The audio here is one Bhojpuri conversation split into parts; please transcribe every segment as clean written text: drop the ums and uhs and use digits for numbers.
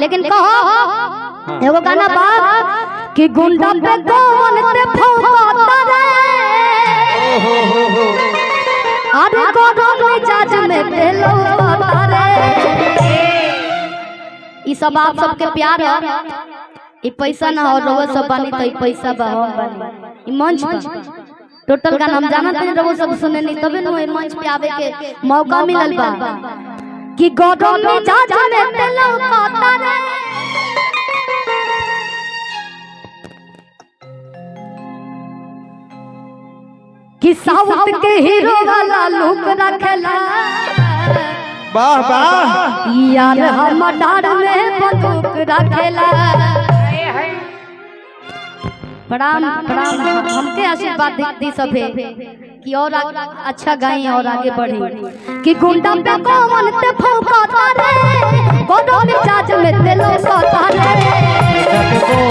लेकिन कहो एगो गाना बा कि गुंडा पे कौन ते फौकाता रे अरे कौन मिजाज में तेलो पाता रे। ई सब आप सबके प्यार है, ई पैसा ना हो रोज सब बानी तो ई पैसा बा हम बानी। ई मंच बा टोटल गाना हम जानत नहीं रोज सब सुने नहीं तबे न ई मंच पे आवे के मौका मिलल बा कि गौतम मिजाज में तेलो पाता रे। कि साउथ के हीरो वाला लुक रखेला वाह वाह यार हम डार में बंदूक रखेला। प्रणाम प्रणाम हमके आशीर्वाद दी सभे कि और अच्छा गाएं और आगे बढ़े। कि गुंडा पे कौन ते फौकाता रे गोदो मिजाज में तेलो पाता रे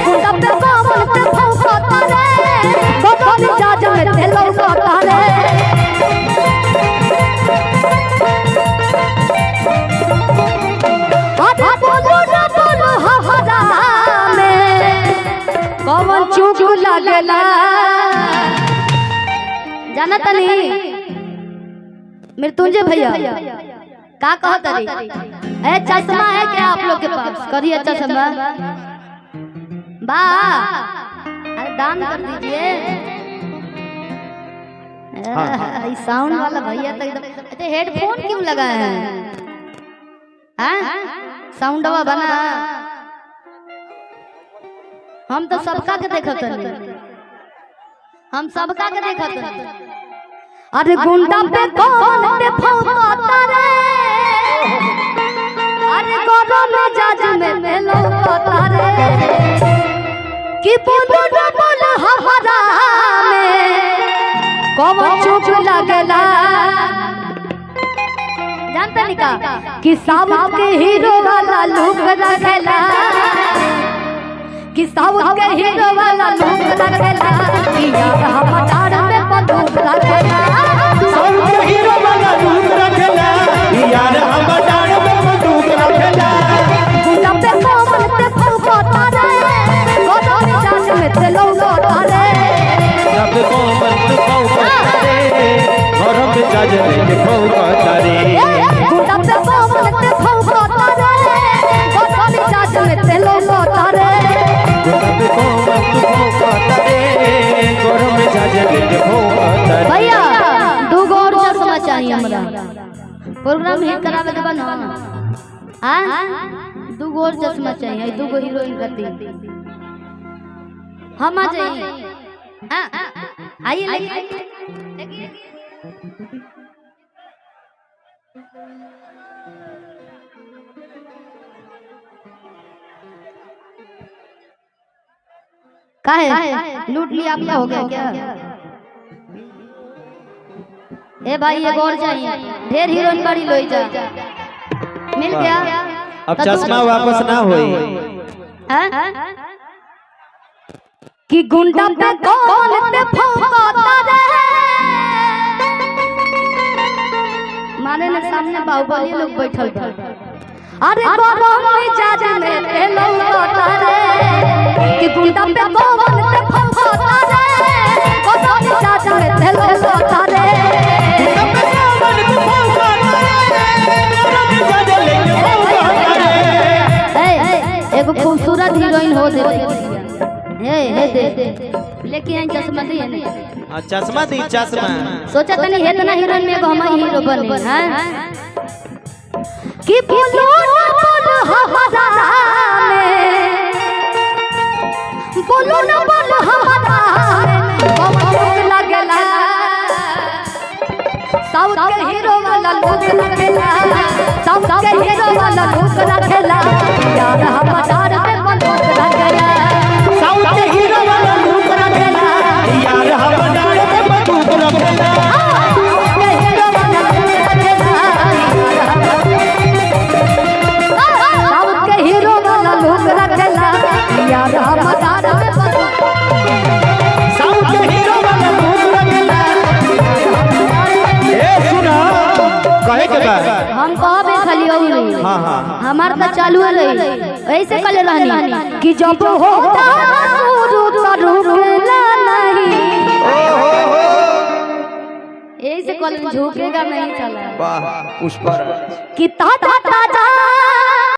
गुंडा पे कौन ते फौकाता रे गोदो मिजाज में तेलो पाता रे। कौन चुप लगेला जाना तनी मृत्युंजय भैया का कहत रे ए चश्मा है क्या आप लोग के पास करिए चश्मा बा अरे दान कर दीजिए। ये साउंड वाला भैया तो एकदम हेडफोन क्यों लगाए हैं साउंडवा बना हम तो सबका के देखत नहीं हम सबका के देखत नहीं। अरे गुंडा पे कौन ते फौकाता रे अरे गोदो मिजाज में तेलो पाता रे कि बोलो न बोल हमारा में कौन चुप लगेला जानता नहीं का कि साउथ के हीरो वाला लुक रखेला कि साउथ के हीरो वाला लुक रखेला यार हम डार में बंदूक रखेला साउथ के हीरो वाला लुक रखेला यार हम डार में बंदूक रखेला। गुंडा पे कौन ते फौकाता रे गोदो मिजाज में तेलो पाता रे सब को मन फौकाता रे और हम मिजाज में फौकाता रे गुंडा पे कौन ते फौकाता रे गोदो मिजाज में तेलो पाता रे सब को मन फौकाता रे और हम मिजाज में फौकाता रे। भैया दो गो और चश्मा चाहिए हमरा प्रोग्राम हिट करावे देबा ना हां दो गो और चश्मा चाहिए दो गो हीरोइन खातिर हम आ जाइए हां आइए लेकिन काहे लूट लिया आपका हो गया क्या ए भाई ये और चाहिए ढेर हीरोइन बड़ी लोई जा मिल गया अब चश्मा वापस ना होई कि गुंडा पे कौन ते फौकाता रे माने ने सामने बाहुबली लोग बैठल बा अरे गोदो मिजाज में तेलो पाता रे कि गुंडा पे कौन ते फौकाता रे गोदो मिजाज में तेलो पाता रे एगो खूबसूरत हीरोइन हो दे हे दे लेके आई चश्मा दी है चश्मा दी चश्मा सोचा तनी इतना हीरोइन में एगो हम हीरो बने हैं कि बोलो ना बोल हमारा में बोलो ना बोल हमारा में लगेला साउथ के हीरो वाला लुक रखेला साउथ के हीरो वाला लुक रखेला यार हम डार में बंदूक रखेला साउथ के हीरो वाला लुक रखेला यार हम डार में बंदूक रखेला साउथ के हीरो वाला लुक रखेला यार हम डार में बंदूक साउथ के हीरो वाला लुक रखेला ए सुना कहे के बा हम कहबे खाली हो नहीं। हां हां हमार तो चालू है ऐसे कले रहनी कि जब होता शुरू तो रुकना नहीं। ऐसे कल झुकेगा नहीं चला। वाह पुष्पराज कि ताता ताता